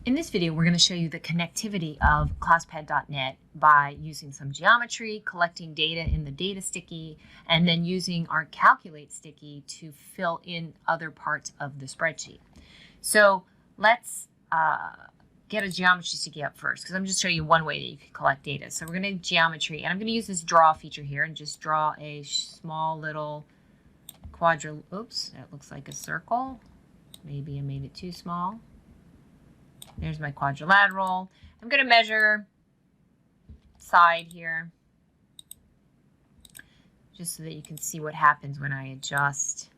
In this video, we're going to show you the connectivity of Classpad.net by using some geometry, collecting data in the data sticky, and then using our calculate sticky to fill in other parts of the spreadsheet. So let's get a geometry sticky up first, because I'm just showing you one way that you can collect data. So we're going to geometry, and I'm going to use this draw feature here and just draw a small little oops, that looks like a circle. Maybe I made it too small. There's my quadrilateral. I'm going to measure side here just so that you can see what happens when I adjust.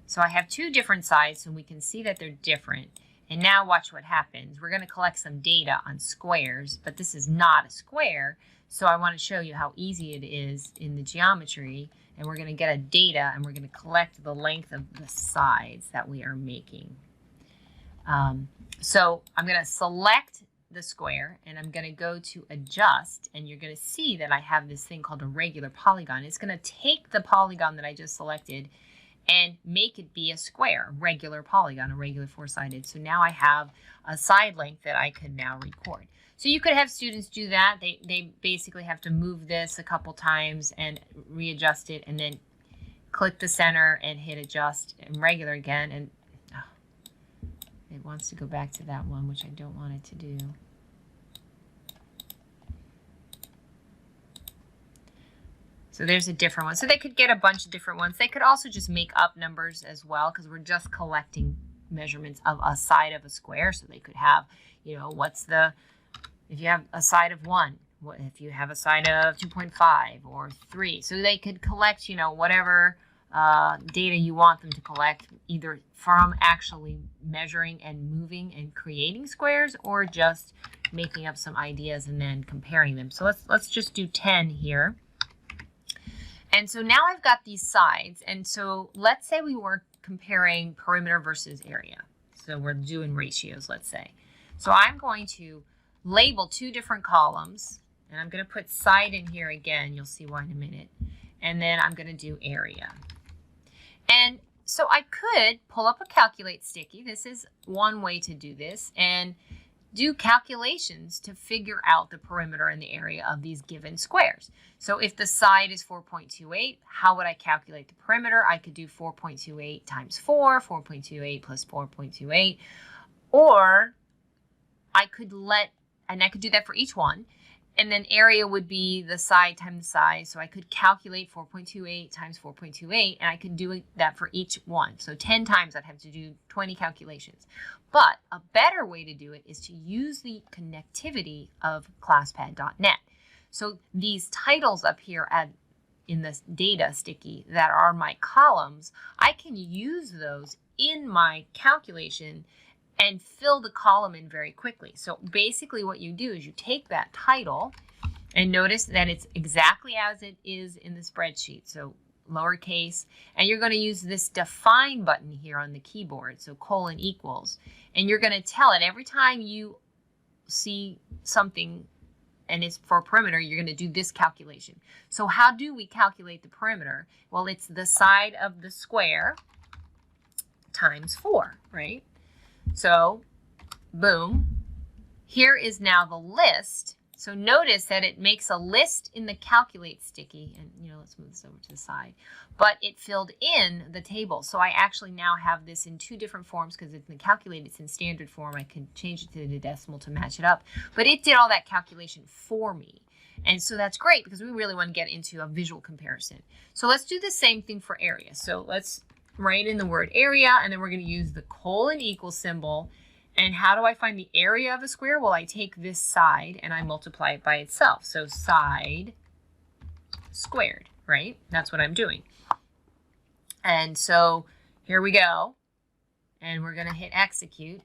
So I have two different sides, so we can see that they're different. And now watch what happens. We're going to collect some data on squares, but this is not a square. So I want to show you how easy it is in the geometry. And we're going to get a data, and we're going to collect the length of the sides that we are making. So I'm going to select the square, and I'm going to go to adjust, and you're going to see that I have this thing called a regular polygon. It's going to take the polygon that I just selected and make it be a square, a regular polygon, a regular four-sided. So now I have a side length that I could now record. So you could have students do that. They basically have to move this a couple times and readjust it, and then click the center and hit adjust and regular again, and it wants to go back to that one, which I don't want it to do. So there's a different one. So they could get a bunch of different ones. They could also just make up numbers as well, because we're just collecting measurements of a side of a square. So they could have, you know, if you have a side of 1, if you have a side of 2.5 or 3. So they could collect, you know, whatever data you want them to collect, either from actually measuring and moving and creating squares, or just making up some ideas and then comparing them. So let's just do 10 here. And so now I've got these sides, and so let's say we were comparing perimeter versus area. So we're doing ratios, let's say. So I'm going to label two different columns, and I'm going to put side in here again. You'll see why in a minute. And then I'm going to do area. And so I could pull up a calculate sticky. This is one way to do this, and do calculations to figure out the perimeter and the area of these given squares. So if the side is 4.28, how would I calculate the perimeter? I could do 4.28 times 4, 4.28 plus 4.28, or I could I could do that for each one. And then area would be the side times the size. So I could calculate 4.28 times 4.28, and I could do that for each one. So 10 times I'd have to do 20 calculations. But a better way to do it is to use the connectivity of Classpad.net. So these titles up here in this data sticky that are my columns, I can use those in my calculation and fill the column in very quickly. So basically what you do is you take that title, and notice that it's exactly as it is in the spreadsheet, so lowercase, and you're going to use this define button here on the keyboard, so colon equals, and you're going to tell it every time you see something and it's for perimeter, you're going to do this calculation. So how do we calculate the perimeter? Well, it's the side of the square times 4, right? So, boom, here is now the list. So notice that it makes a list in the calculate sticky, and let's move this over to the side, but it filled in the table. So I actually now have this in two different forms, because in the calculate it's in standard form. I can change it to the decimal to match it up, but it did all that calculation for me. And so that's great, because we really want to get into a visual comparison. So let's do the same thing for area. So let's write in the word area, and then we're going to use the colon equal symbol. And how do I find the area of a square? Well, I take this side and I multiply it by itself. So side squared, right? That's what I'm doing. And so here we go. And we're going to hit execute.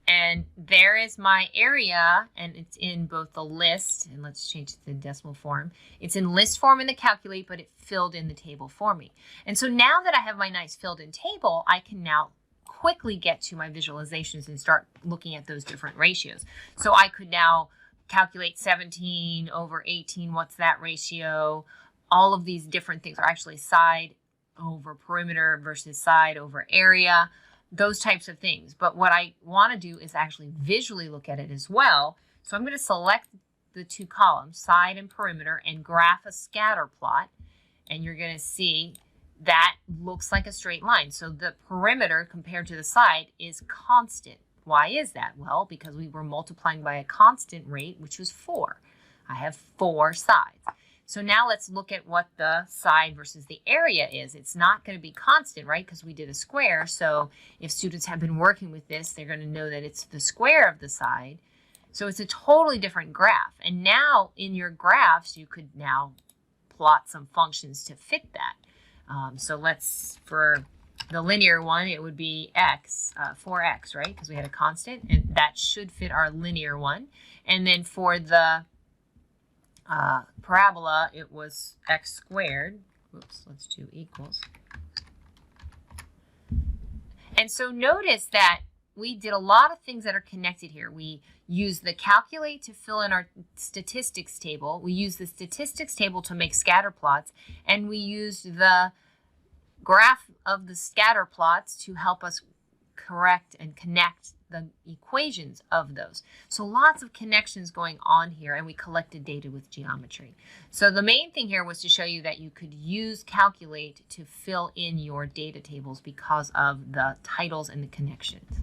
And there is my area, and it's in both the list, and let's change it to the decimal form. It's in list form in the calculate, but it filled in the table for me. And so now that I have my nice filled in table, I can now quickly get to my visualizations and start looking at those different ratios. So I could now calculate 17 over 18. What's that ratio? All of these different things are actually side over perimeter versus side over area. those types of things. But what I want to do is actually visually look at it as well. So I'm going to select the two columns, side and perimeter, and graph a scatter plot. And you're going to see that looks like a straight line. So the perimeter compared to the side is constant. Why is that? Well, because we were multiplying by a constant rate, which was 4. I have 4 sides. So now let's look at what the side versus the area is. It's not going to be constant, right? Because we did a square. So if students have been working with this, they're going to know that it's the square of the side. So it's a totally different graph. And now in your graphs, you could now plot some functions to fit that. So let's, for the linear one, it would be x, 4x, right? Because we had a constant, and that should fit our linear one. And then for the parabola, it was x squared. Oops, let's do equals. And so notice that we did a lot of things that are connected here. We used the calculate to fill in our statistics table. We used the statistics table to make scatter plots, and we used the graph of the scatter plots to help us correct and connect the equations of those. So lots of connections going on here, and we collected data with geometry. So the main thing here was to show you that you could use calculate to fill in your data tables because of the titles and the connections.